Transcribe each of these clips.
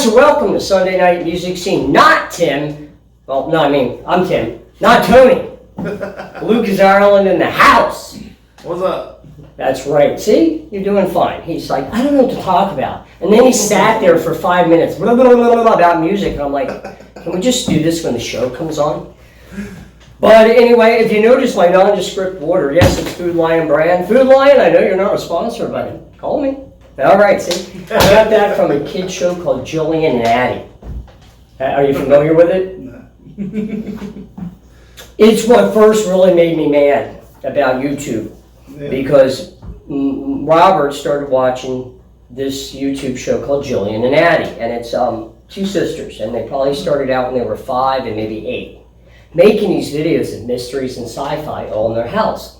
guys are welcome to Sunday Night Music Scene. Not Tim. Well, no, I mean, I'm Tim. Not Tony. Lucas Ireland in the house. What's up? That's right. See? You're doing fine. He's like, I don't know what to talk about. And then he sat there for 5 minutes blah, blah, blah, blah, about music. And I'm like, can we just do this when the show comes on? But anyway, if you notice my nondescript water, yes, it's Food Lion brand. Food Lion, I know you're not a sponsor, but call me. All right, see? I got that from a kid show called Jillian and Addie. Are you familiar with it? No. It's what first really made me mad about YouTube. Yeah. Because Robert started watching this YouTube show called Jillian and Addie. And it's two sisters. And they probably started out when they were 5 and maybe 8. Making these videos of mysteries and sci-fi all in their house.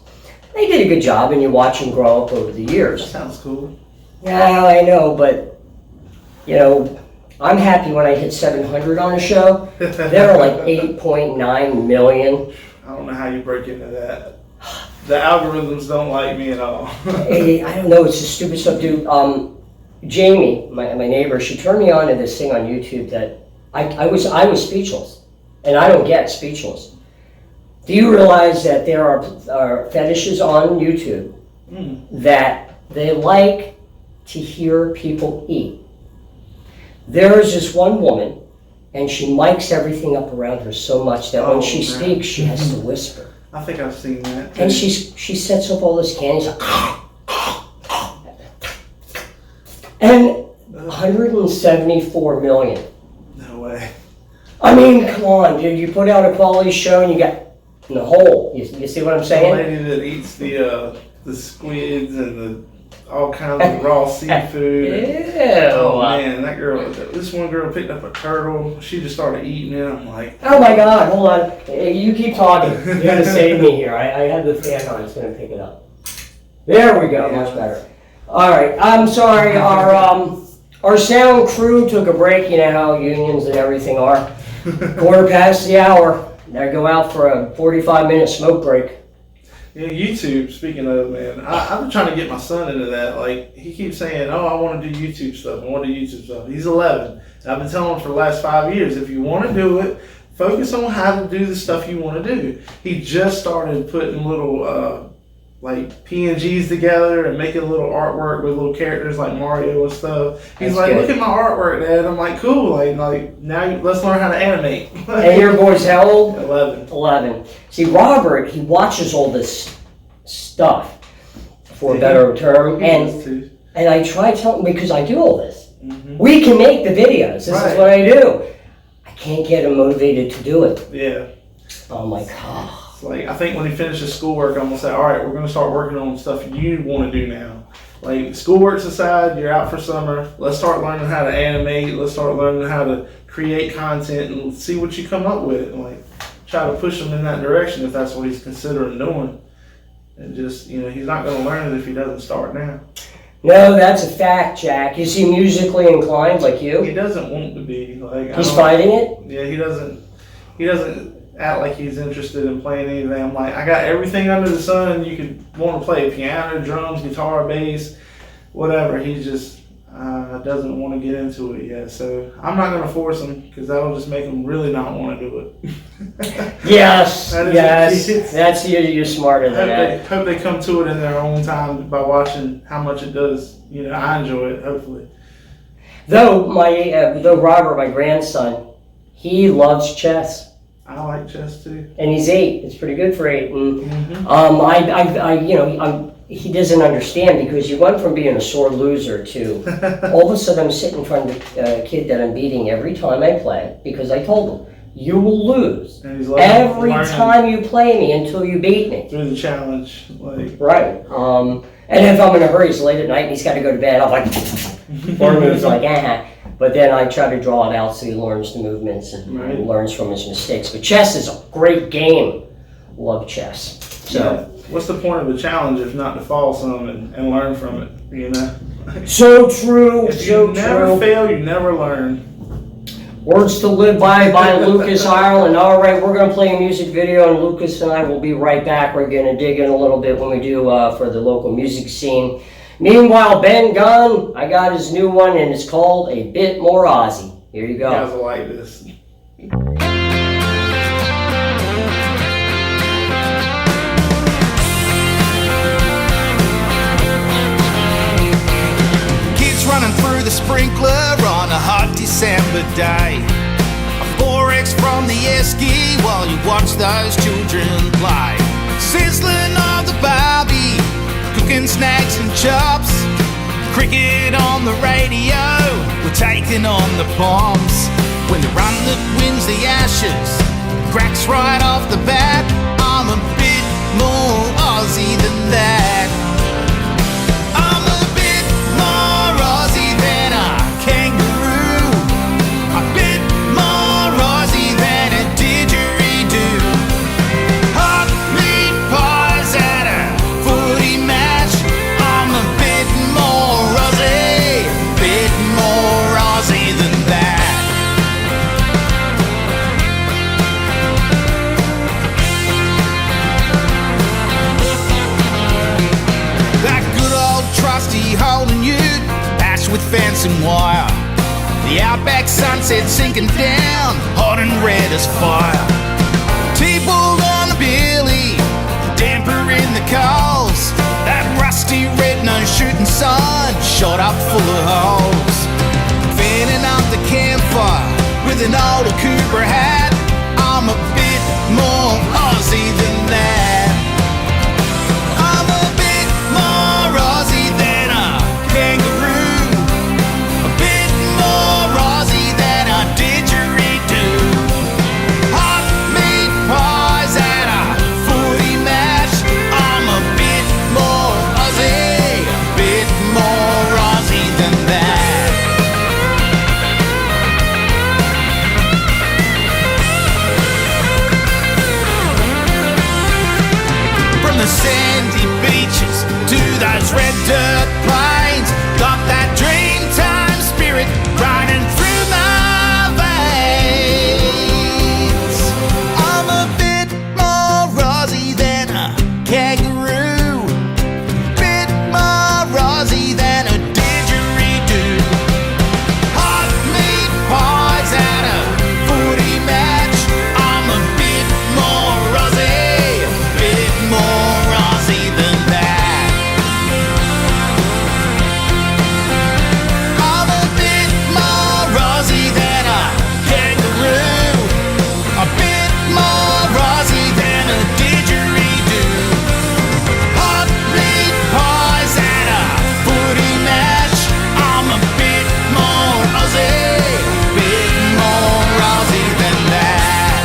They did a good job and you watch them grow up over the years. That sounds cool. Yeah, I know, but, you know, I'm happy when I hit 700 on a show. There are like 8.9 million. I don't know how you break into that. The algorithms don't like me at all. I don't know, it's just stupid stuff, dude. Jamie, my neighbor, she turned me on to this thing on YouTube that I was speechless. And I don't get speechless. Do you realize that there are fetishes on YouTube that they like to hear people eat? There is this one woman, and she mics everything up around her so much that when she speaks, she has to whisper. I think I've seen that. And she sets up all this candy, like, and 174 million. No way. I mean, come on, dude. You put out a quality show and you got in the hole. You see what I'm The saying? lady that eats the squids and all kinds of raw seafood. Ew. Oh man, that girl. This one girl picked up a turtle. She just started eating it. I'm like, Oh my God, hold on. You keep talking. You gotta save me here. I had the fan on. It's gonna pick it up. There we go. Much better. All right. I'm sorry. Our sound crew took a break. You know how unions and everything are. 1:15 the hour. They go out for a 45-minute smoke break. yeah, YouTube. Speaking of, man, I've been trying to get my son into that. Like, he keeps saying, "Oh, I want to do YouTube stuff. I want to do YouTube stuff." He's 11. And I've been telling him for the last 5 years, if you want to do it, focus on how to do the stuff you want to do. He just started putting little like PNGs together and making little artwork with little characters like Mario and stuff. He's That's like, good. "Look at my artwork, Dad." I'm like, "Cool. Like now let's learn how to animate." And your boy's how old? 11. 11. See, Robert, he watches all this stuff, for a better term, and I try telling him, because I do all this. Mm-hmm. We can make the videos. This Right. is what I do. I can't get him motivated to do it. Yeah. I'm like, oh. Like, I think when he finishes schoolwork, I'm gonna say, "All right, we're gonna start working on stuff you want to do now." Like, schoolwork's aside, you're out for summer. Let's start learning how to animate. Let's start learning how to create content and see what you come up with. And, like, try to push him in that direction if that's what he's considering doing. And just, he's not gonna learn it if he doesn't start now. No, that's a fact, Jack. Is he musically inclined like He you? doesn't want to be. Like, He's fighting it? Yeah, he doesn't act like he's interested in playing anything. I'm like, I got everything under the sun. You could want to play piano, drums, guitar, bass, whatever. He just doesn't want to get into it yet. So I'm not going to force him because that'll just make him really not want to do it. Yes, That is yes. That's you're smarter than that. Hope they come to it in their own time by watching how much it does. I enjoy it, hopefully. Though Robert, my grandson, he loves chess. I like chess too. And he's 8. It's pretty good for 8. And Mm-hmm. he doesn't understand because you went from being a sore loser to all of a sudden I'm sitting in front of a kid that I'm beating every time I play because I told him, you will lose And he's every time you play me until you beat me. through the challenge, like. Right. And if I'm in a hurry, it's late at night and he's got to go to bed, I'm like, or moves like, ah. But then I try to draw it out so he learns the movements and learns from his mistakes. But chess is a great game. Love chess. So. Yeah. What's the point of the challenge if not to fall some and learn from it, So true, If so you never true. fail, you never learn. Words to live by Lucas Ireland. All right, we're going to play a music video, and Lucas and I will be right back. We're going to dig in a little bit when we do for the local music scene. Meanwhile, Ben Gunn, I got his new one, and it's called A Bit More Aussie. Here you go. You guys will like this. Kids running through the sprinkler on a hot December day. A 4X from the esky while you watch those children play. Sizzling of the barbie, cooking snacks and chops. Cricket on the radio, we're taking on the bombs. When the run that wins the Ashes cracks right off the bat, I'm a bit more Aussie than that. I'm a bit more Aussie than a kangaroo. A bit more Aussie than a didgeridoo. Hot meat pies at a footy match. I'm a bit more Aussie than that. That good old trusty holding you, patched with fence and wire. The outback sunset sinking down, hot and red as fire. T-ball on the billy, damper in the coals. That rusty red nose shooting sign, shot up full of holes. Fanning up the campfire with an old Cooper hat. I'm a bit more Aussie than that. I'm a bit more Aussie than a kangaroo. A bit more Aussie than a didgeridoo. Hot meat pies at a footy match. I'm a bit more Aussie, a bit more Aussie than that. From the sandy beaches to those red dirt plains, got that dreamtime spirit running through my veins. I'm a bit more Aussie than a kangaroo, bit more Aussie than a didgeridoo. Hot meat pies at a footy match. I'm a bit more Aussie, a bit more Aussie than that. I'm a bit more Aussie than a kangaroo, a bit more Aussie than a didgeridoo. Hot meat pies at a footy match. I'm a bit more Aussie, a bit more Aussie than that.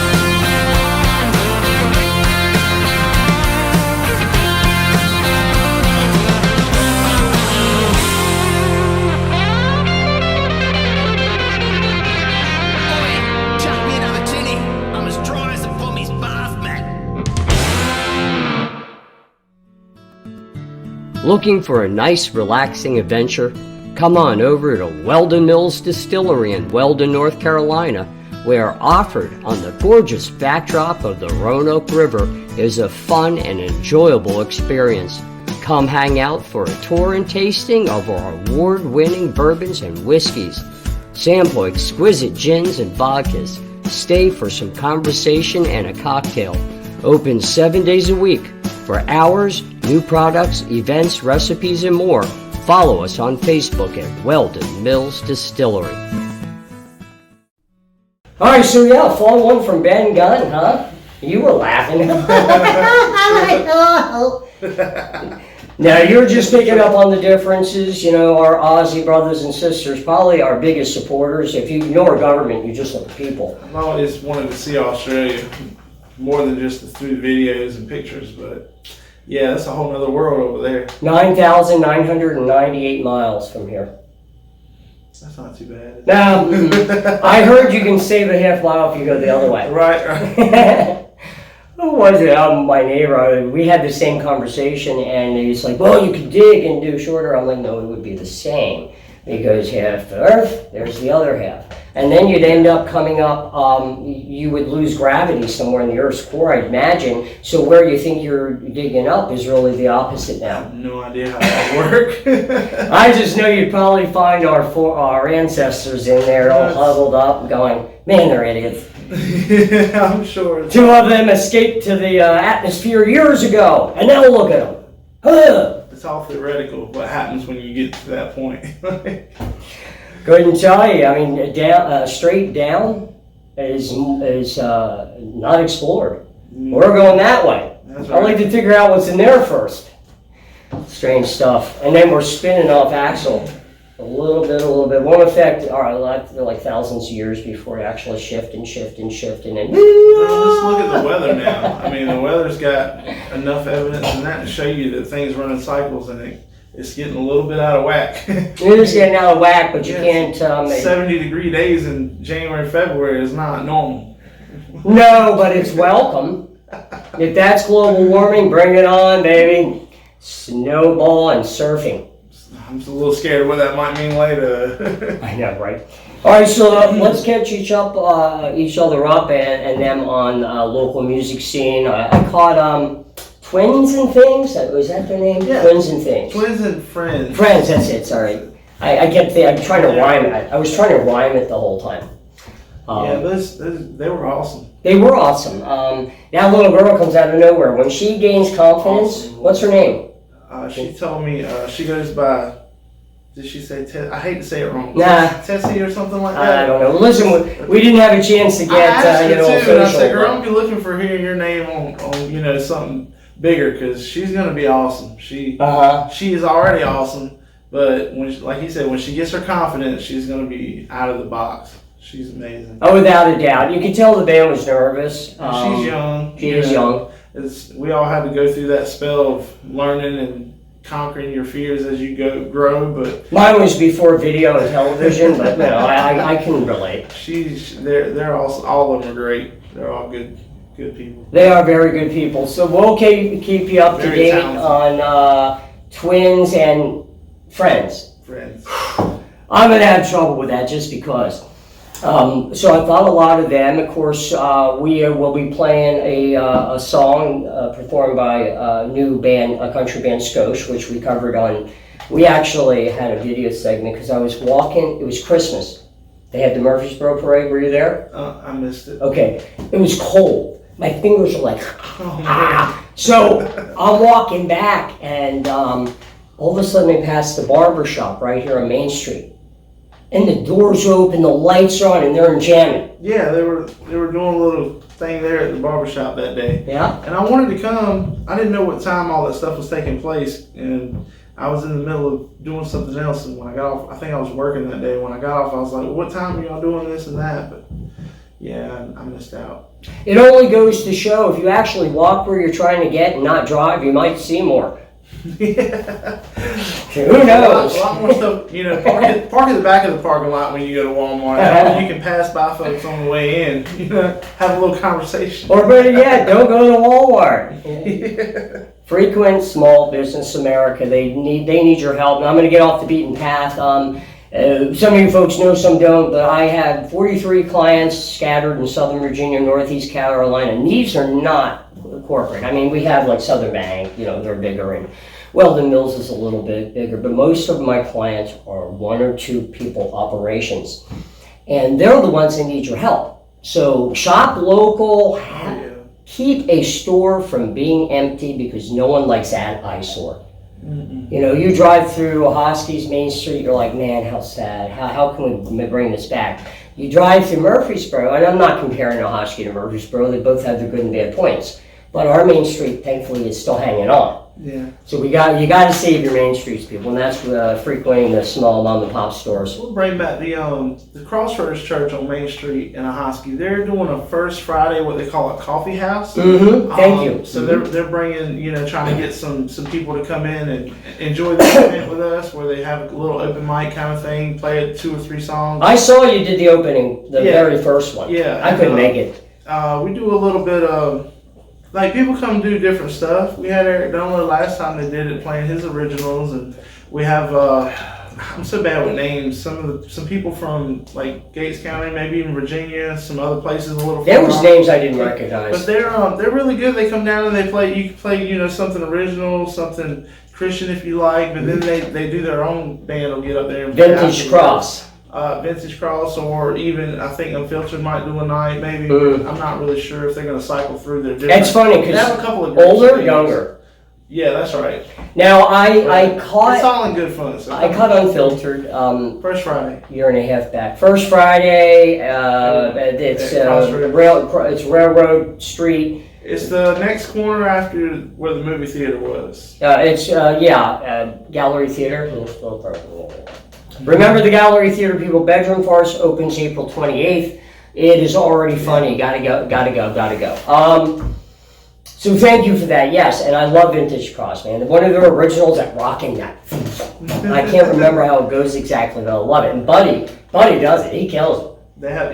Oi, chuck me another tinny. I'm as dry as a pommy's bath mat. Looking for a nice, relaxing adventure? Come on over to Weldon Mills Distillery in Weldon, North Carolina, where offered on the gorgeous backdrop of the Roanoke River is a fun and enjoyable experience. Come hang out for a tour and tasting of our award-winning bourbons and whiskeys. Sample exquisite gins and vodkas. Stay for some conversation and a cocktail. Open 7 days a week. For hours, new products, events, recipes, and more, follow us on Facebook at Weldon Mills Distillery. All right, so yeah, fall one from Ben Gunn, huh? You were laughing. Now, you're just picking up on the differences. You know, our Aussie brothers and sisters, probably our biggest supporters. If you ignore government, you just look at people. I've always wanted to see Australia more than just through videos and pictures, but yeah, that's a whole nother world over there. 9,998 miles from here. That's not too bad. Now, I heard you can save a half mile if you go the other way. Right. Who was it? My neighbor. We had the same conversation, and he's like, well, you could dig and do shorter. I'm like, no, it would be the same. He goes, half the earth, there's the other half. And then you'd end up coming up, you would lose gravity somewhere in the Earth's core, I'd imagine. So where you think you're digging up is really the opposite I now. have no idea how that works. I just know you'd probably find our ancestors in there all huddled up going, man, they're idiots. Yeah, I'm sure. Two of them escaped to the atmosphere years ago, and now look at them. Huh. It's all theoretical what happens when you get to that point. Couldn't tell you. I mean, straight down is not explored. We're going that way. That's I'd like to figure out what's in there first. Strange stuff. And then we're spinning off axle a little bit. Won't affect our life for like thousands of years before it actually shift, and then. Well, let's look at the weather now. I mean, the weather's got enough evidence in that to show you that things run in cycles, and it's getting a little bit out of whack. It is getting out of whack, but you can't. 70-degree days in January, February is not normal. No, but it's welcome. If that's global warming, bring it on, baby. Snowball and surfing. I'm just a little scared of what that might mean later. I know, right? All right, so let's catch each other up and them on local music scene. I caught Twins and Things. Was that their name? Yeah. Twins and Things. Twins and Friends. Friends. That's it. Sorry, I'm trying to rhyme it. I was trying to rhyme it the whole time. They were awesome. They were awesome. That little girl comes out of nowhere when she gains confidence. Awesome. What's her name? She told me she goes by. Did she say? I hate to say it wrong. Nah. Tessie or something like that. I don't know. Listen, we didn't have a chance to get I asked her too, and I official. said, "Girl, I'm be looking for hearing your name on something bigger, because she's gonna be awesome. She is already awesome, but like he said, when she gets her confidence, she's gonna be out of the box. She's amazing. Oh, without a doubt. You could tell the band was nervous. She's young. She is young. We all had to go through that spell of learning and conquering your fears as you grow, but mine was before video and television, but I can relate. They're all of them are great. They're all good people. They are very good people. So we'll keep you up to Very date talented. on Twins and Friends. I'm gonna have trouble with that just because. So I thought a lot of them. Of course, we will be playing a song performed by a new band, a country band, SKOSH, which we covered on. We actually had a video segment because I was walking. It was Christmas. They had the Murfreesboro Parade. Were you there? I missed it. Okay. It was cold. My fingers were like, So I'm walking back, and all of a sudden I passed the barber shop right here on Main Street. And the doors are open, the lights are on, and they're jamming. Yeah, they were doing a little thing there at the barbershop that day. Yeah. And I wanted to come. I didn't know what time all that stuff was taking place, and I was in the middle of doing something else. And when I got off, I think I was working that day. When I got off, I was like, "What time are y'all doing this and that?" But yeah, I missed out. It only goes to show if you actually walk where you're trying to get and not drive, you might see more. Yeah. Who knows? A lot more stuff, park at the back of the parking lot when you go to Walmart. That way you can pass by folks on the way in, have a little conversation. Or better yet, don't go to Walmart. Yeah. Frequent Small Business America. They need your help. Now I'm going to get off the beaten path. Some of you folks know, some don't, but I have 43 clients scattered in Southern Virginia, Northeast Carolina, and these are not corporate. I mean, we have like Southern Bank, they're bigger, and Weldon Mills is a little bit bigger, but most of my clients are 1 or 2 people operations, and they're the ones that need your help. So shop local, keep a store from being empty, because no one likes that eyesore. Mm-mm. You drive through Hosky's Main Street, you're like, man, how sad. How can we bring this back? You drive through Murfreesboro, and I'm not comparing Hosky to Murfreesboro, they both have their good and bad points. But our Main Street, thankfully, is still hanging on. Yeah. So you got to save your Main Streets, people, and that's frequenting the small mom and pop stores. We'll bring back the Crossroads Church on Main Street in Ahoskie. They're doing a first Friday, what they call a coffee house. Mm-hmm. Thank you. So they're bringing, trying to get some people to come in and enjoy the event with us, where they have a little open mic kind of thing, play 2 or 3 songs. I saw you did the opening, the very first one. Yeah. I couldn't make it. We do a little bit of. Like, people come do different stuff. We had Eric Dunley last time they did it, playing his originals, and we have I'm so bad with names. Some people from like Gates County, maybe even Virginia, some other places a little. There was names I didn't recognize. But they're really good. They come down and they play. You can play something original, something Christian if you like. But then they do their own band. Will get up there and Vintage Cross. Vintage Cross, or even I think Unfiltered might do a night. Maybe I'm not really sure if they're going to cycle through their different. It's funny because they have a couple of older or younger. Yeah, that's right. Now I caught. It's all in good fun. So I caught Unfiltered. First Friday. Year and a half back. First Friday. It's Railroad Street. It's the next corner after where the movie theater was. Gallery Theater. Remember the Gallery Theater, people. Bedroom Farce opens April 28th. It is already funny. Gotta go. So thank you for that. Yes, and I love Vintage Cross, man. One of their originals at Rocking That. I can't remember how it goes exactly, but I love it. And Buddy does it. He kills it. They have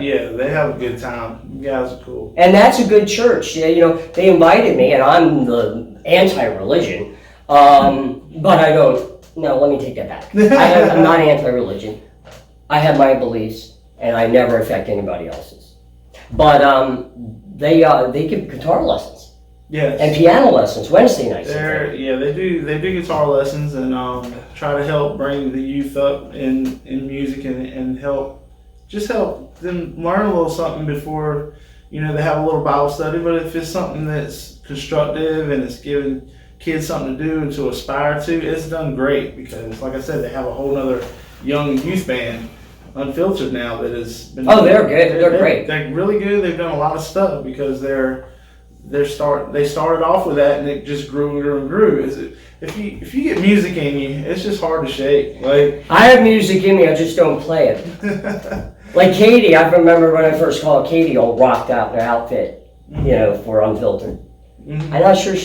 a good time. You guys are cool. And that's a good church. Yeah, they invited me, and I'm the anti-religion, but I don't. No, let me take that back. I'm not anti-religion. I have my beliefs, and I never affect anybody else's. But they give guitar lessons. Yes. And piano lessons Wednesday nights. They do guitar lessons and try to help bring the youth up in music and help them learn a little something before they have a little Bible study. But if it's something that's constructive and it's giving kids something to do and to aspire to, it's done great because, like I said, they have a whole other young youth band, Unfiltered, now that has been. Oh, they're good. They're great. They're really good. They've done a lot of stuff because they started off with that and it just grew and grew. If you get music in you, it's just hard to shake. Like I have music in me, I just don't play it. Like Katie, I remember when I first called Katie, all rocked out in her outfit, for Unfiltered. Mm-hmm. I'm not sure is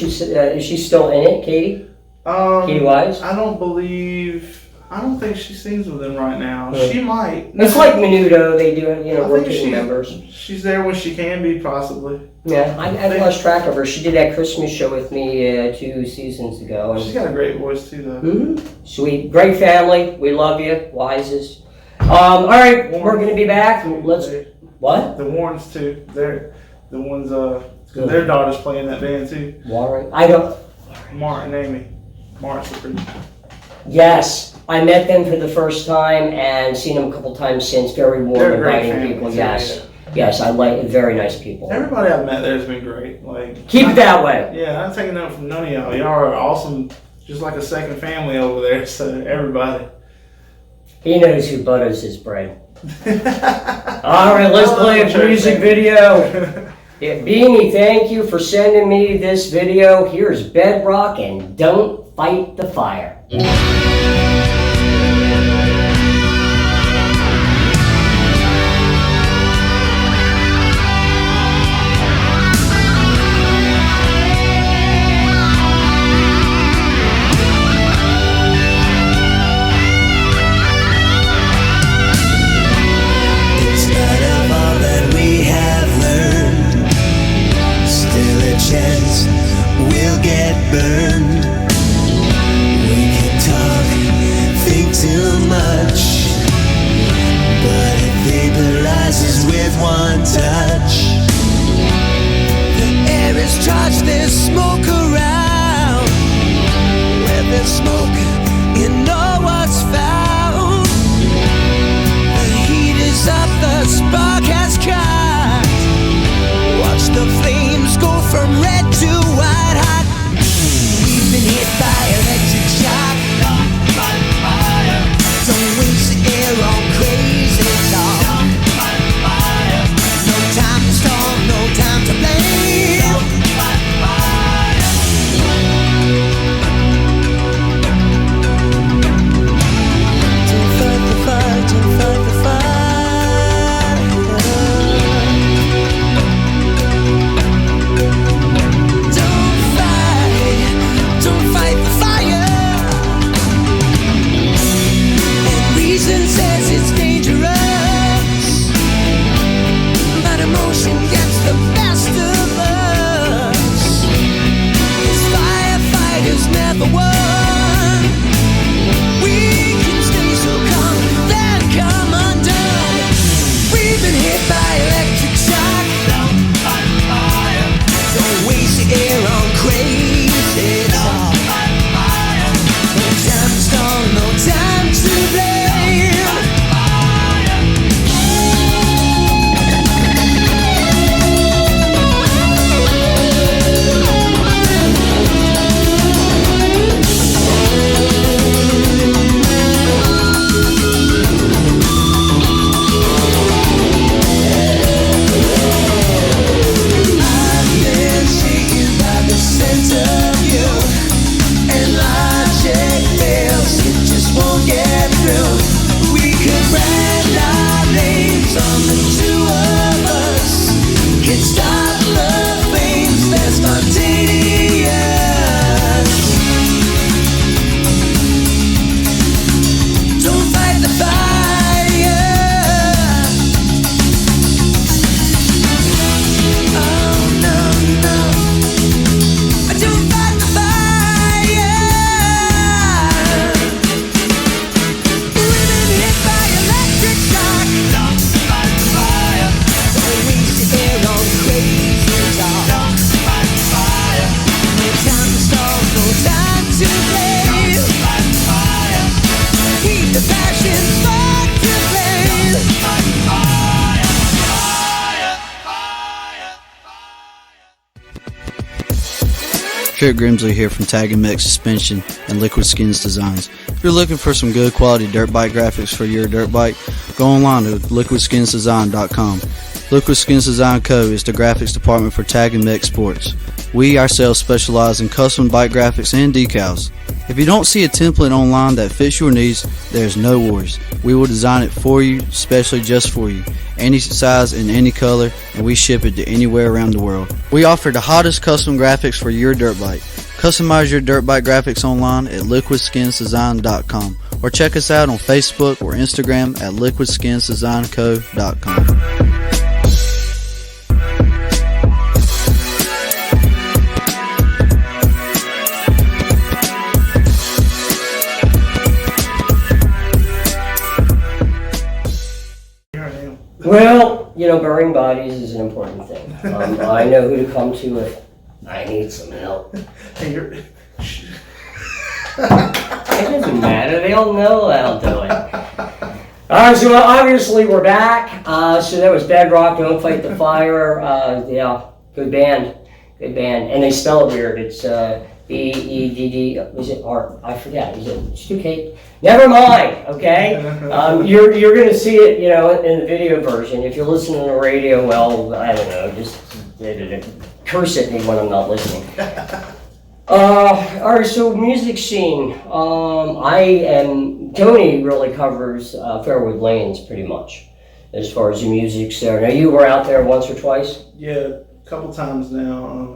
she still in it, Katie? Katie Wise? I don't think she sings with them right now. She might. It's like Menudo, they do rotating members. She's there when she can be, possibly. Yeah, I lost track of her. She did that Christmas show with me 2 seasons ago. And she's got a great voice too, though. Mm-hmm. Sweet. Great family. We love you. Wises. All right, we're going to be back. What? The Warrens, too. They're the ones, their daughter's playing that band, too. Warren? I don't. Martin and Amy. Martin's the preacher. Yes. I met them for the first time and seen them a couple times since. Very warm, inviting people. Yes. Yes, I like very nice people. Everybody I've met there has been great. Keep it that way. Yeah, I'm taking note from none of y'all. Y'all are awesome, just like a second family over there. So everybody. He knows who butters his bread. All right, let's play a music video. Beanie, thank you for sending me this video. Here's Bedrokk and Don't Fight the Fire. We'll get burned. We can talk, think too much, but it vaporizes with one touch. The air is charged, there's smoke around. Where there's smoke, you know what's found. The heat is up, the spark has caught. Watch the flames go from red to white hot. We've been hit by electric shock. Don't fight fire. Don't waste the air on crazy talk. Don't fight fire. No time to storm, no time to blame. Don't fight fire. Don't fight the fire, don't fight the fire. Says it's dangerous, but emotion gets the best of us. 'Cause firefighters never won. We can stay so to play. Keep the passion spark to flame. Trip Grimsley here from Tag and Mech Suspension and Liquid Skins Designs. If you're looking for some good quality dirt bike graphics for your dirt bike, go online to liquidskinsdesign.com. Liquid Skins Design Co. is the graphics department for Tag and Mech Sports. We ourselves specialize in custom bike graphics and decals. If you don't see a template online that fits your needs, there's no worries. We will design it for you, especially just for you. Any size and any color, and we ship it to anywhere around the world. We offer the hottest custom graphics for your dirt bike. Customize your dirt bike graphics online at liquidskinsdesign.com or check us out on Facebook or Instagram at liquidskinsdesignco.com. Well, burying bodies is an important thing. I know who to come to if I need some help. Hey, It doesn't matter. They all know I'll do it. All right, so obviously we're back. So that was Bedrokk, Don't Fight the Fire. Yeah, good band. Good band. And they spell it weird. It's B-E-D-D, is it R? I forget. Is it Stu-Kate? Never mind, okay? You're going to see it, in the video version. If you're listening to the radio, well, I don't know, just curse at me when I'm not listening. All right, so music scene. Tony really covers Fairwood Lanes pretty much as far as the music's there. Now, you were out there once or twice? Yeah, a couple times now.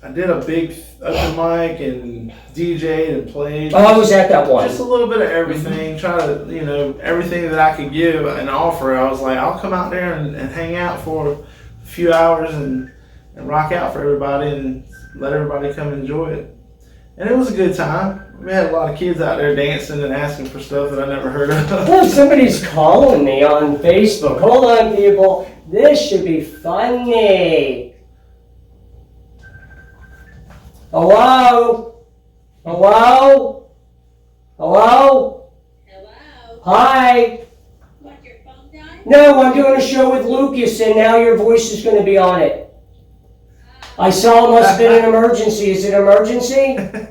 I did a big open mic and DJ'd and played. Oh, I was at that one. Just a little bit of everything. Try to, everything that I could give and offer. I was like, I'll come out there and hang out for a few hours and rock out for everybody and let everybody come enjoy it. And it was a good time. We had a lot of kids out there dancing and asking for stuff that I never heard of. Well, somebody's calling me on Facebook. Hold on, people. This should be funny. Hello? Hello? Hello? Hello? Hi? Want your phone done? No, I'm doing a show with Lucas and now your voice is going to be on it. I saw it must have been an emergency. Is it an emergency? No,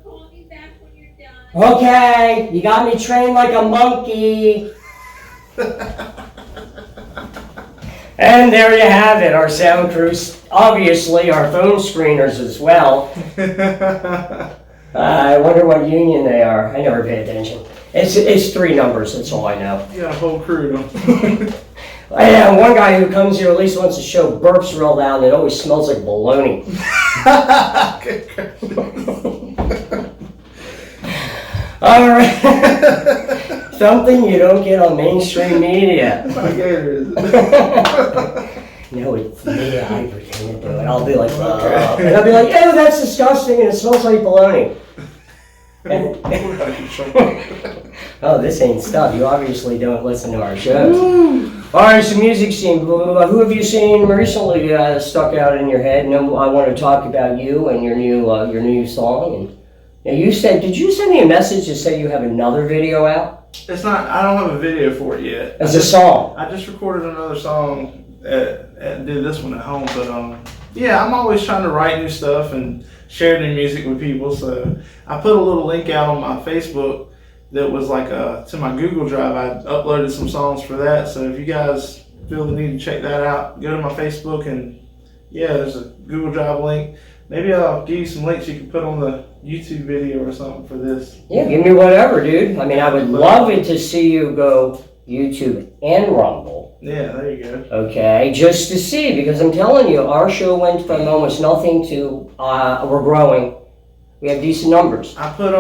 call me back when you're done. Okay, you got me trained like a monkey. And there you have it, our sound crews. Obviously, our phone screeners as well. I wonder what union they are. I never pay attention. It's 3 numbers, that's all I know. You got a whole crew. I have one guy who comes here at least once a show, burps real loud, and it always smells like bologna. All right. Something you don't get on mainstream media. My gator is it? No, it's me. I pretend to do it. I'll be like, and I'll be like, ew, that's disgusting, and it smells like bologna. Oh, this ain't stuff. You obviously don't listen to our shows. All right, so music scene. Who have you seen recently stuck out in your head? And then I want to talk about you and your new song. And now you said, did you send me a message to say you have another video out? It's not. I don't have a video for it yet. As a song. I just recorded another song and did this one at home. But yeah, I'm always trying to write new stuff and share new music with people. So I put a little link out on my Facebook that was like to my Google Drive. I uploaded some songs for that. So if you guys feel the need to check that out, go to my Facebook and yeah, there's a Google Drive link. Maybe I'll give you some links you can put on the YouTube video or something for this. Yeah, give me whatever, dude. I mean, I would love it to see you go YouTube and Rumble. Yeah, there you go. Okay, just to see, because I'm telling you, our show went from almost nothing to we're growing. We have decent numbers. I put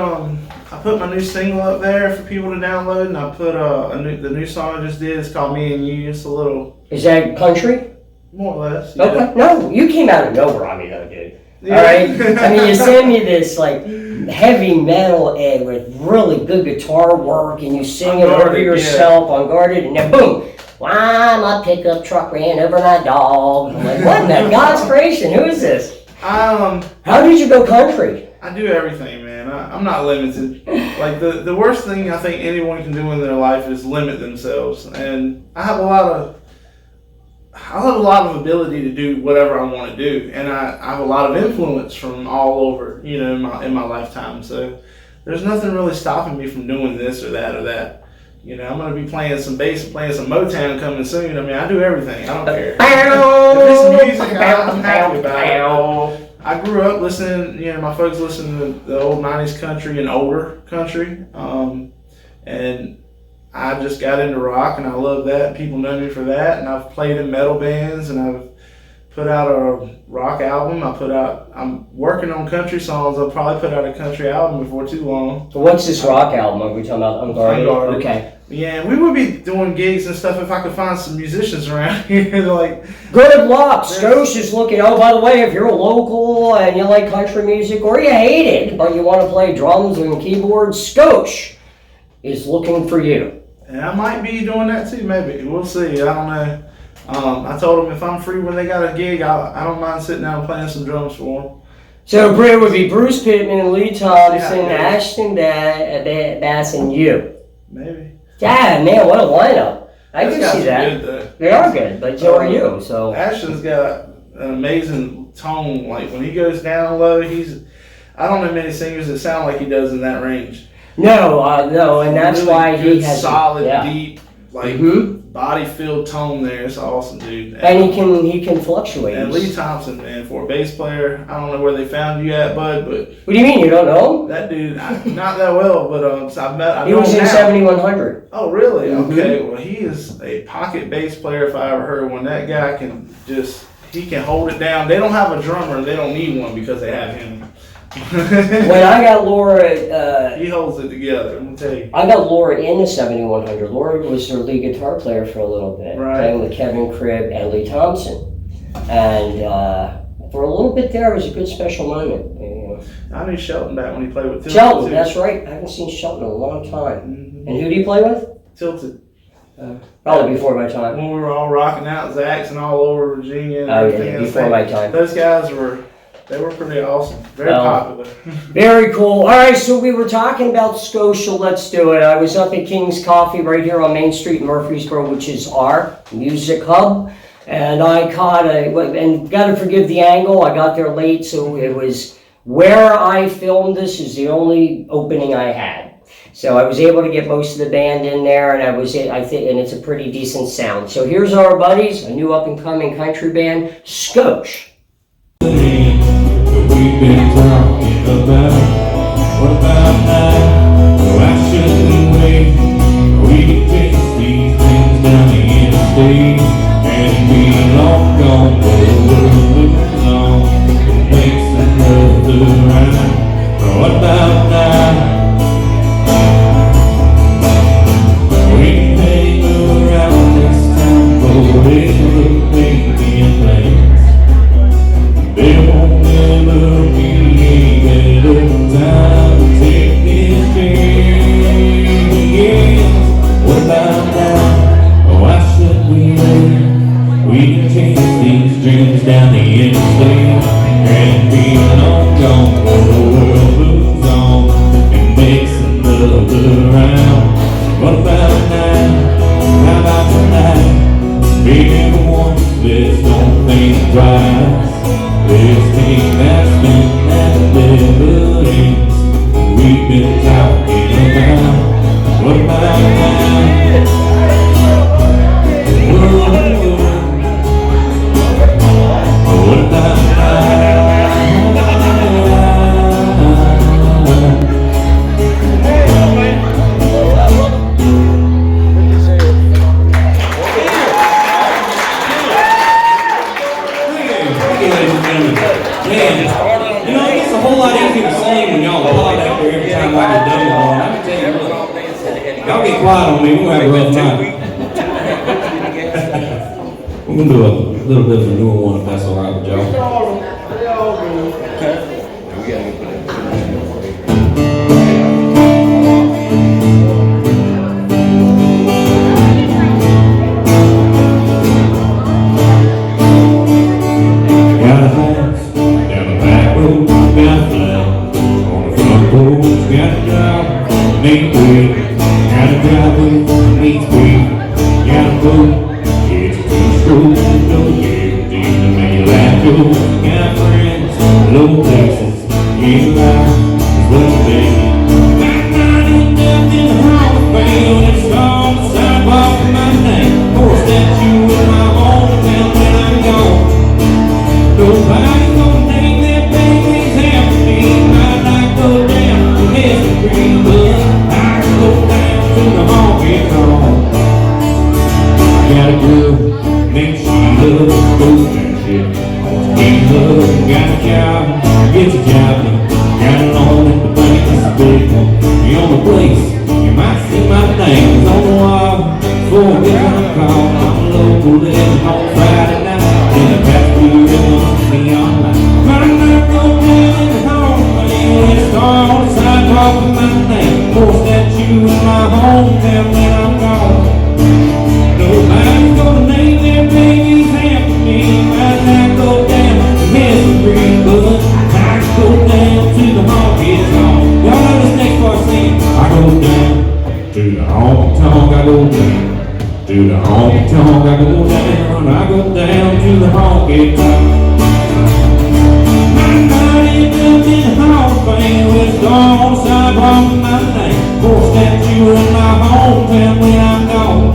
my new single up there for people to download, and I put the new song I just did. It's called Me and You. It's a little. Is that country? More or less. Yeah. Okay. No, you came out of nowhere on me though, dude. Yeah. All right. I mean, you send me this like heavy metal with really good guitar work, and you sing it over yourself, Unguarded, and then boom. Why my pickup truck ran over my dog? I'm like, what in that God's creation? Who is this? How did you go country? I I do everything, man. I'm not limited. Like the worst thing I think anyone can do in their life is limit themselves. And I have a lot of ability to do whatever I want to do, and I have a lot of influence from all over, you know, in my lifetime. So there's nothing really stopping me from doing this or that or that. You know, I'm going to be playing some bass and playing some Motown coming soon. I mean, I do everything. I don't care. If it's music, I'm happy about it. I grew up listening, you know, my folks listened to the old 90s country and older country. And I just got into rock, and I love that. People know me for that. And I've played in metal bands, and I've put out a rock album. I'm working on country songs. I'll probably put out a country album before too long. So what's this rock album? Are we talking about Unguarded? Okay. Yeah, and we would be doing gigs and stuff if I could find some musicians around here. Like, good luck. SKOSH is looking. Oh, by the way, if you're a local and you like country music, or you hate it but you want to play drums and keyboards, SKOSH is looking for you. And I might be doing that too. Maybe we'll see. I don't know. I told them if I'm free when they got a gig, I don't mind sitting down and playing some drums for them. So it would be Bruce Pittman, Lee Thompson, Ashton Bass, and you. Maybe. Yeah, man, what a lineup. I can see that. Good, they are good, but so are you. So Ashton's got an amazing tone. Like when he goes down low, I don't know many singers that sound like he does in that range. No, and that's really why he has solid, deep, like body-filled tone there. It's awesome, dude. And he can fluctuate. And Lee Thompson, man, for a bass player, I don't know where they found you at, bud, but what do you mean you don't know him? that dude, not that well, but I've met. He was in 7100. Oh, really? Okay. Well, he is a pocket bass player if I ever heard one. That guy he can hold it down. They don't have a drummer. They don't need one because they have him. When I got Laura, he holds it together. I'm gonna tell you. I got Laura in the 7100. Laura was her lead guitar player for a little bit, playing with Kevin Cribb and Lee Thompson. And for a little bit there, it was a good special moment. You know. I knew Shelton back when he played with Tilted. Shelton, that's right. I haven't seen Shelton in a long time. Mm-hmm. And who do you play with? Tilted. Probably before my time. When we were all rocking out, Zax and all over Virginia. And everything before my time. Those guys were pretty awesome. Very popular. Very cool. All right, so we were talking about SKOSH, let's do it. I was up at King's Coffee right here on Main Street in Murfreesboro, which is our music hub. And I and got to forgive the angle, I got there late, so it was where I filmed this is the only opening I had. So I was able to get most of the band in there, and I think it's a pretty decent sound. So here's our buddies, a new up-and-coming country band, SKOSH. We've been talking about, what about now? Why shouldn't we wait? We can chase these things down the interstate and be long gone, but we're moving on. Makes another round. What about now? We can hang around this town, but we'll make the plans. They won't never be a better time to take this chance again. What about now? Why should we wait? We can chase these dreams down the interstate and be long gone while the world moves on and makes another round. What about now? How about tonight? Baby, once, let's don't think twice. This thing that's been at the ends, we've been talking about. What about now? What about now? Y'all get quiet on me, we're gonna have a rough night. We're gonna do a little bit of a newer one if that's alright with y'all. Got a house down the back road, got a flag. Make way, gotta drive with me speed. Gotta go, it's a two-stroke, don't get everything to make your life go. Got friends, low places, in life is what you think. Got money, nothing wrong with me. It's on the sidewalk of my name. Or a statue in my hometown when I'm gone. Nobody's gonna name that baby's after me. Might not go down to history, but I can go down to the honky tonk. I got a girl named Sheila, goes and shit. Sheila got a job, gets a job. Got a loan at the bank, it's a big one. The only place you might see my name is on the wall. Before I get on call, I'm a local living on Friday night. In the past few days, me all night. But I'm not going down in the hall, man. It's on the sidewalk with my name. For a statue in my hometown when I'm gone. Nobody's gonna name their babies after me. Might not go down to history, but I can go down to the honky tonk. Y'all know this next part singing. I go down to the honky tonk. I go down to the honky tonk. I go down. I go down to the honky tonk. My money built in the Hall of Fame with a on the sidewalk with my name. For a statue in my hometown when I'm gone.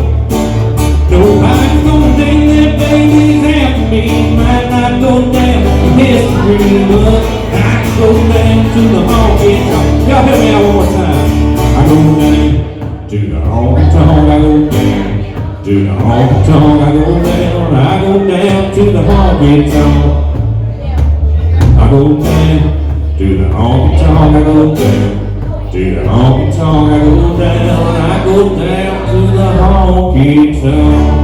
Nobody's gonna name their babies after me. Might not go down in history, but I can go down to the honky tonk. Y'all help me out one more time. I go down to the honky tonk. I go down to the honky tonk. I go down. I go down to the honky tonk. I go down to the honky tonk. I go down to the honky tonk. I go down. I go down to the honky tonk.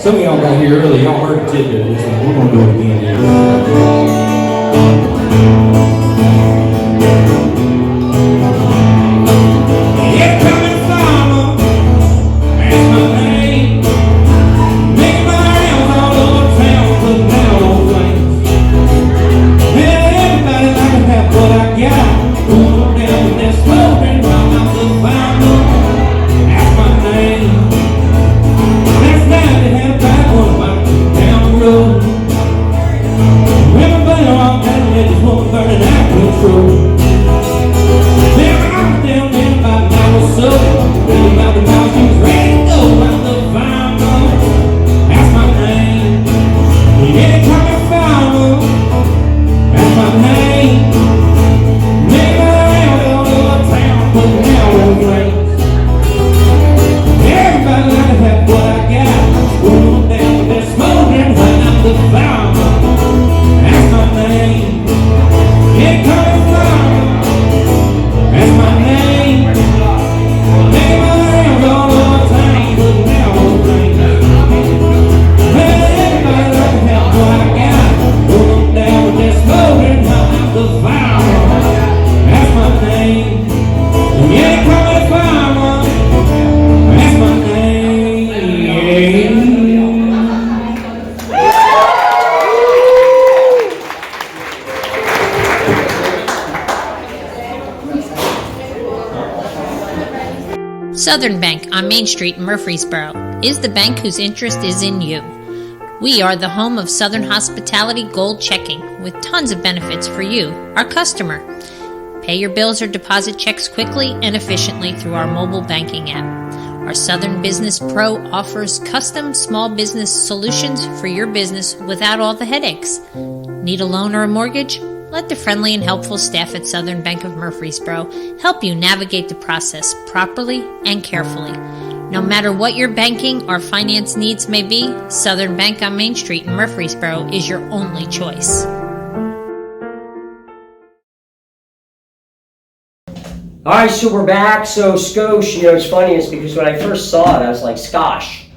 Some of y'all got here early, y'all heard the tidbit of this one. We're gonna do it again here. Here coming farmer, that's my name. Making my rounds all over town, putting down on things. Well, everybody like to have what I got. Going down with that slogan, while I'm the farmer. That's my name. That's not to have back one about down the road. Everybody walked down and let this woman burning out control. There I was down there about an hour or so. Really about the time she was ready to go. I'm the farmer. That's my name. Yeah, call me farmer. That's my name. Make my round all over town, putting down on flames. Everybody like to have what I got. Going down with that smoking when I'm the farmer. That's my name. Yeah, call me farmer. That's my name. Make my rounds all over town, putting down on flames. Well, everybody like to have what I got. Going down with that smoking when I'm the farmer. That's my name. Yeah, call me farmer. That's my name. Southern Bank on Main Street in Murfreesboro is the bank whose interest is in you. We are the home of Southern Hospitality Gold Checking with tons of benefits for you, our customer. Pay your bills or deposit checks quickly and efficiently through our mobile banking app. Our Southern Business Pro offers custom small business solutions for your business without all the headaches. Need a loan or a mortgage? Let the friendly and helpful staff at Southern Bank of Murfreesboro help you navigate the process properly and carefully. No matter what your banking or finance needs may be, Southern Bank on Main Street in Murfreesboro is your only choice. All right, so we're back. So SKOSH, it's funny is because when I first saw it, I was like, SKOSH.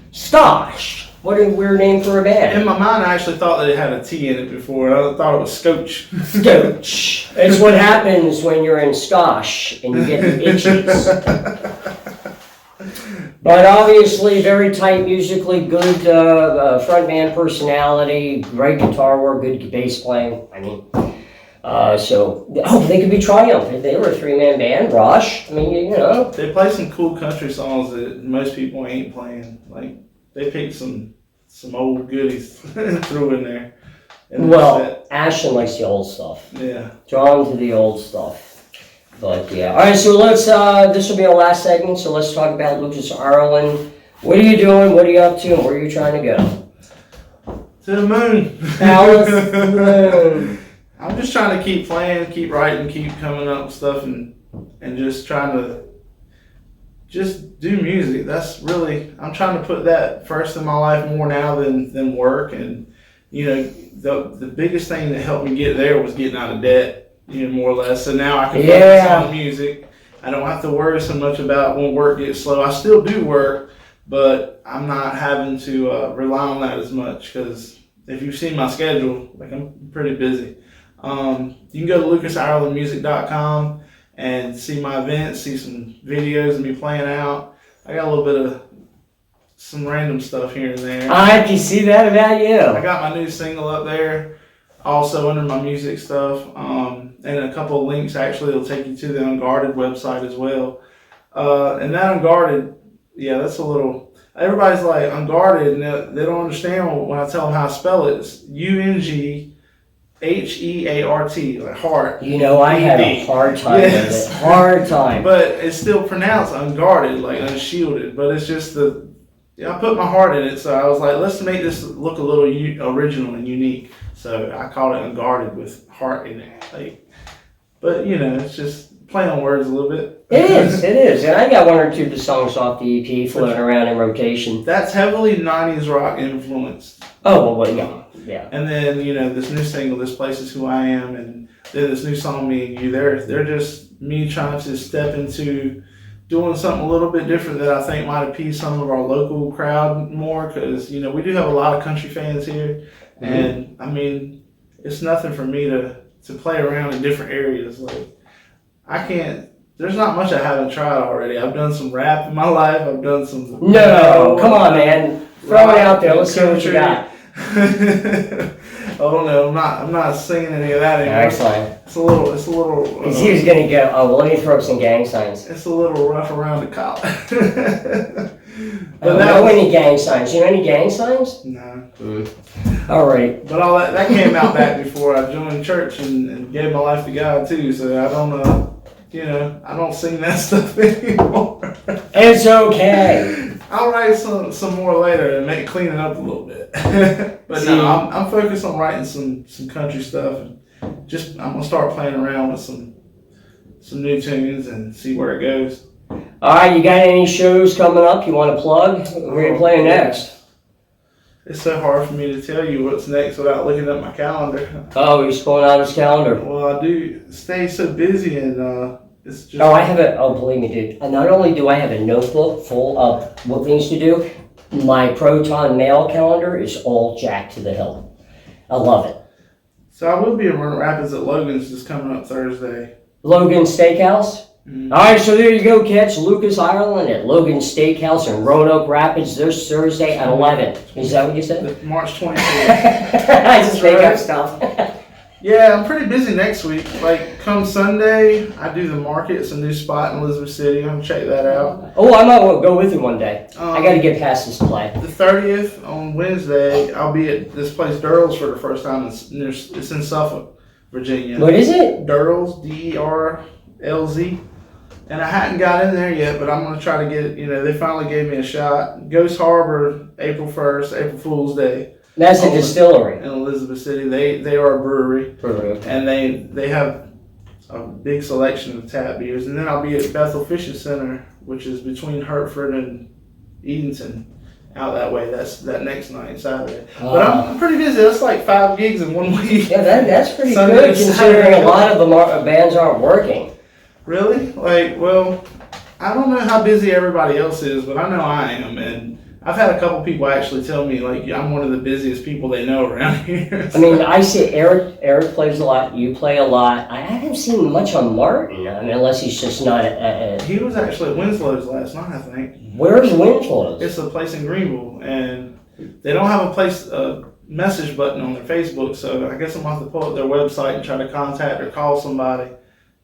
What a weird name for a band. In my mind, I actually thought that it had a T in it before. I thought it was SKOSH. SKOSH. It's what happens when you're in SKOSH and you get the itchies. But obviously, very tight musically, good frontman personality, great guitar work, good bass playing. I mean, they could be Triumph. They were a 3-man band. Rush. I mean, you know. They play some cool country songs that most people ain't playing. Like, they picked some old goodies threw in there. Well, Ashton likes the old stuff. Yeah. Drawn to the old stuff. But yeah. All right, so let's, this will be our last segment, so let's talk about Lucas Ireland. What are you doing? What are you up to? And where are you trying to go? To the moon. Alice, the moon. I'm just trying to keep playing, keep writing, keep coming up with stuff, and just trying to just do music. That's really, I'm trying to put that first in my life more now than work. And, you know, the biggest thing that helped me get there was getting out of debt. You know, more or less. So now I can focus on music. I don't have to worry so much about when work gets slow. I still do work, but I'm not having to rely on that as much, because if you've seen my schedule, like, I'm pretty busy. You can go to lucasirelandmusic.com and see my events, see some videos of me playing out. I got a little bit of some random stuff here and there. I can see that about you. I got my new single up there, also under my music stuff, and a couple of links actually will take you to the Unguarded website as well. And that Unguarded, yeah, that's a little, everybody's like, Unguarded, and they don't understand when I tell them how to spell it. It's UNGHEART, like heart. You know, I had a hard time with it. Hard time. But it's still pronounced unguarded, like unshielded, but it's just I put my heart in it, so I was like, let's make this look a little original and unique. So I called it Unguarded with heart in it. Like, but you know, it's just play on words a little bit. It is. And I got one or two of the songs off the EP floating around in rotation. That's heavily 90s rock influenced. Oh, well, yeah. And then, you know, this new single, This Place Is Who I Am, and then this new song, Me and You, they're just me trying to step into doing something a little bit different that I think might appease some of our local crowd more, because, you know, we do have a lot of country fans here. Mm-hmm. And, I mean, it's nothing for me to play around in different areas. Like, there's not much I haven't tried already. I've done some rap in my life. I've done some... No, come on, man. Throw it out there. Let's see what you got. Oh no, I'm not singing any of that anymore. Excellent. It's a little. He was gonna go. Oh, well, let me throw up some gang signs. It's a little rough around the collar. But I don't know any gang signs. You know any gang signs? No. All right. But all that came out back before I joined church and gave my life to God too. So I don't I don't sing that stuff anymore. It's okay. I'll write some more later and clean it up a little bit. But no, I'm focused on writing some country stuff, and I'm gonna start playing around with some new tunes and see where it goes. All right, you got any shows coming up you want to plug? Where are you playing next? It's so hard for me to tell you what's next without looking at my calendar. Oh, he's pulling out his calendar. Well, I do stay so busy, and it's just... I have believe me, dude. Not only do I have a notebook full of what things to do, my Proton mail calendar is all jacked to the hill. I love it. So I will be in Roanoke Rapids at Logan's this coming up Thursday. Logan Steakhouse? Mm-hmm. All right, so there you go, kids. Lucas Ireland at Logan Steakhouse in Roanoke Rapids this Thursday at 11. Is that what you said? March 24th. I just make up stuff. Yeah, I'm pretty busy next week. Like, come Sunday, I do the market. It's a new spot in Elizabeth City. I'm going to check that out. Oh, I might want to go with you one day. I got to get past this play. The 30th, on Wednesday, I'll be at this place, Durrell's, for the first time. It's in Suffolk, Virginia. What is it? Durrell's, DERLZ. And I hadn't got in there yet, but I'm going to try to get, they finally gave me a shot. Ghost Harbor, April 1st, April Fool's Day. That's a distillery. In Elizabeth City. They are a brewery. Okay. And they have a big selection of tap beers. And then I'll be at Bethel Fishing Center, which is between Hertford and Edenton, out that way. That's that next night, Saturday. But I'm pretty busy. That's like 5 gigs in 1 week. Yeah, that's pretty Sunday, good considering Saturday. a lot of the bands aren't working. Really? Like, well, I don't know how busy everybody else is, but I know I am. And I've had a couple people actually tell me, like, I'm one of the busiest people they know around here. I mean, I see Eric plays a lot, you play a lot. I haven't seen much on Martin, I mean, unless he's just not He was actually at Winslow's last night, I think. Where's Winslow's? It's a place in Greenville, and they don't have a message button on their Facebook, so I guess I'm going to have to pull up their website and try to contact or call somebody.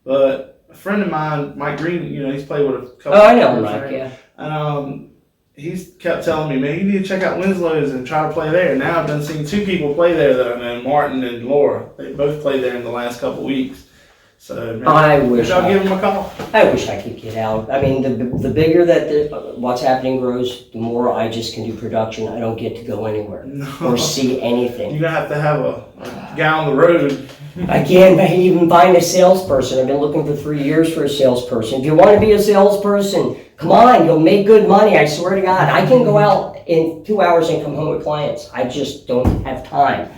But a friend of mine, Mike Green, he's played with a couple Oh, I know Mike, yeah. And he's kept telling me, man, you need to check out Winslow's and try to play there. Now I've been seeing 2 people play there that I know, Martin and Laura. They both played there in the last couple weeks. So man, I wish I'll give them a call. I wish I could get out. I mean, the bigger that what's happening grows, the more I just can do production. I don't get to go anywhere or see anything. You're going to have a guy on the road. I can't even find a salesperson. I've been looking for 3 years for a salesperson. If you want to be a salesperson, come on, you'll make good money. I swear to God. I can go out in 2 hours and come home with clients. I just don't have time.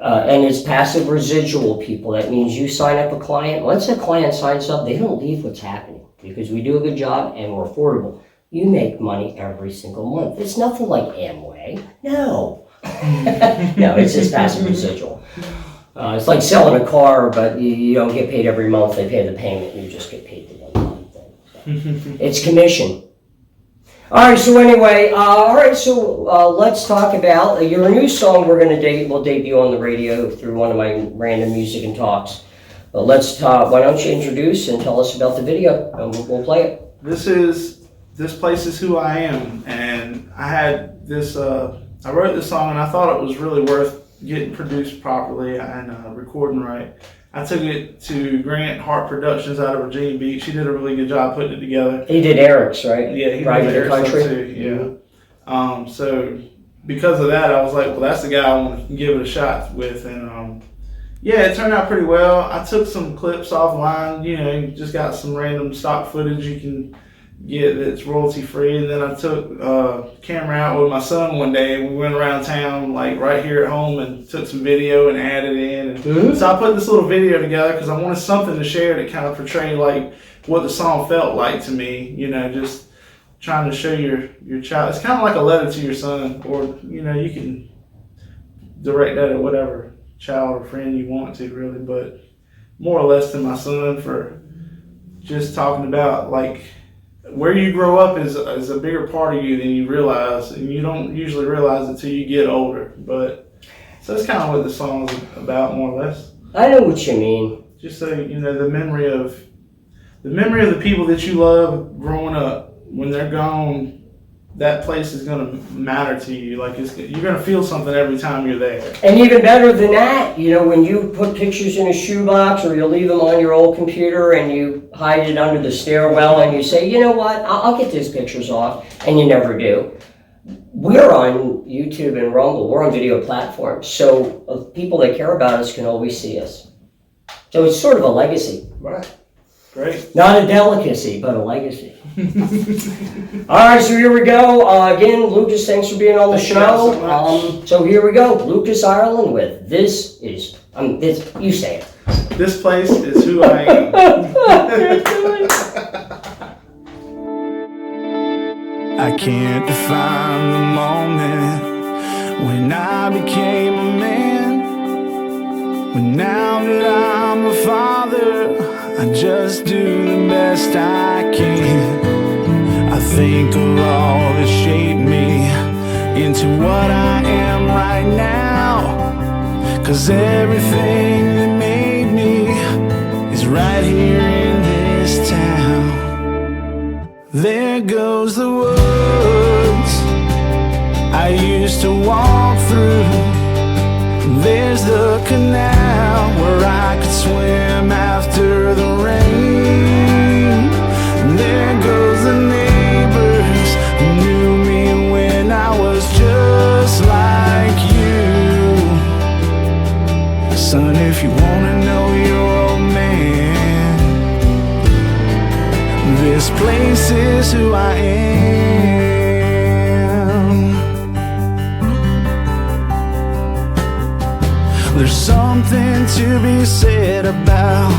And it's passive residual people. That means you sign up a client. Once a client signs up, they don't leave what's happening because we do a good job and we're affordable. You make money every single month. It's nothing like Amway. No. No, it's just passive residual. It's like selling a car, but you don't get paid every month. They pay the payment. You just get paid the one month. So it's commission. All right. So anyway, let's talk about your new song. We'll debut on the radio through one of my random music and talks. But let's talk. Why don't you introduce and tell us about the video, and we'll play it. This place is who I am, and I had this. I wrote this song, and I thought it was really worth getting produced properly and recording right. I took it to Grant Hart Productions out of Virginia Beach. He did a really good job putting it together. He did Eric's, right? Yeah, he Ride did the Eric's Country. too. Yeah. So because of that, I was like, well, that's the guy I want to give it a shot with, and it turned out pretty well. I took some clips offline. You just got some random stock footage you can get that's royalty free, and then I took a camera out with my son one day, and we went around town, like right here at home, and took some video and added in. And so I put this little video together because I wanted something to share that kind of portrayed like what the song felt like to me. Just trying to show your child. It's kind of like a letter to your son, or you can direct that at whatever child or friend you want to, really, but more or less to my son, for just talking about like where you grow up is a bigger part of you than you realize, and you don't usually realize it till you get older. But so that's kind of what the song's about, more or less. I know what you mean. Just so the memory of the people that you love growing up. When they're gone, that place is gonna matter to you. Like you're gonna feel something every time you're there. And even better than that, when you put pictures in a shoebox or you leave them on your old computer and you hide it under the stairwell and you say, you know what, I'll get these pictures off, and you never do. We're on YouTube and Rumble. We're on video platforms. So people that care about us can always see us. So it's sort of a legacy. Right. Great. Not a delicacy, but a legacy. All right, so here we go. Again, Lucas, thanks for being on the show. So here we go. Lucas Ireland with This Is, you say it. This place is who I am. I can't define the moment when I became a man. But now that I'm a father, I just do the best I can. I think of all that shaped me into what I am right now. 'Cause everything that made me is right here in this town. There goes the woods I used to walk through. There's the canal where I could swim after the rain. There goes the neighbors who knew me when I was just like you. Son, if you wanna know your old man, this place is who I am. There's something to be said about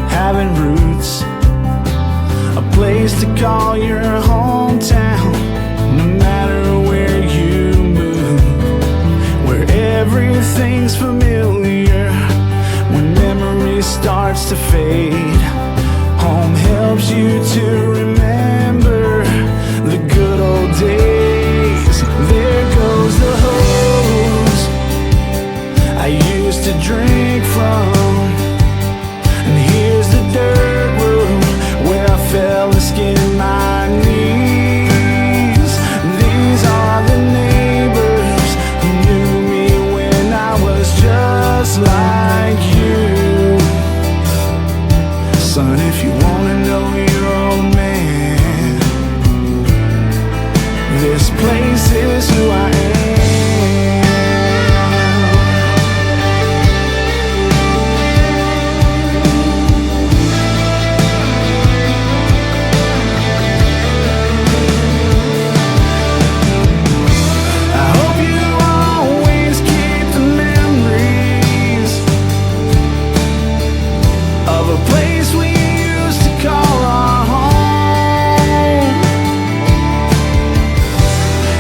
having roots, a place to call your hometown. everything's familiar. When memory starts to fade, home helps you to remember the good old days. There goes the hose I used to drink from, and here's the dirt road where I fell and skinned my knees. These are the neighbors who knew me when I was just like you. Son, if you wanna know your old man, this place is who I am. I hope you always keep the memories of a place we used to call our home.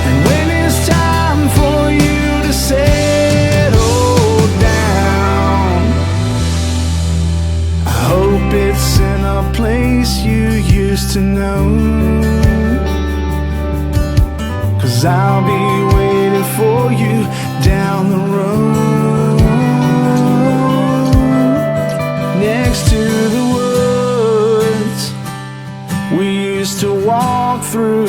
And when it's time for you to settle down, I hope it's in a place you used to know, 'cause I'll be waiting for you down the road, next to the woods we used to walk through,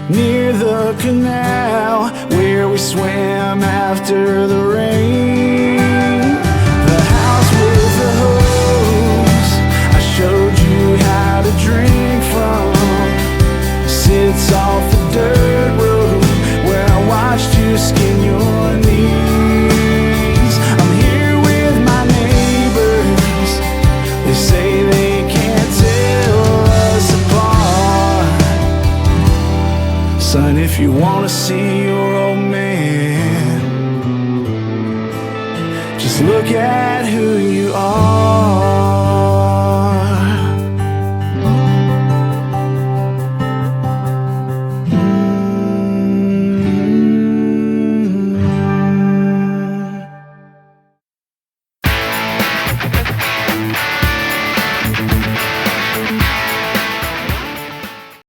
near the canal where we swam after the rain. The house with the hose I showed you how to drink from sits off the dirt road where I watched you skin your knees. I'm here with my neighbors, they say they can't tell us apart. Son, if you wanna see your old man, just look at who you are.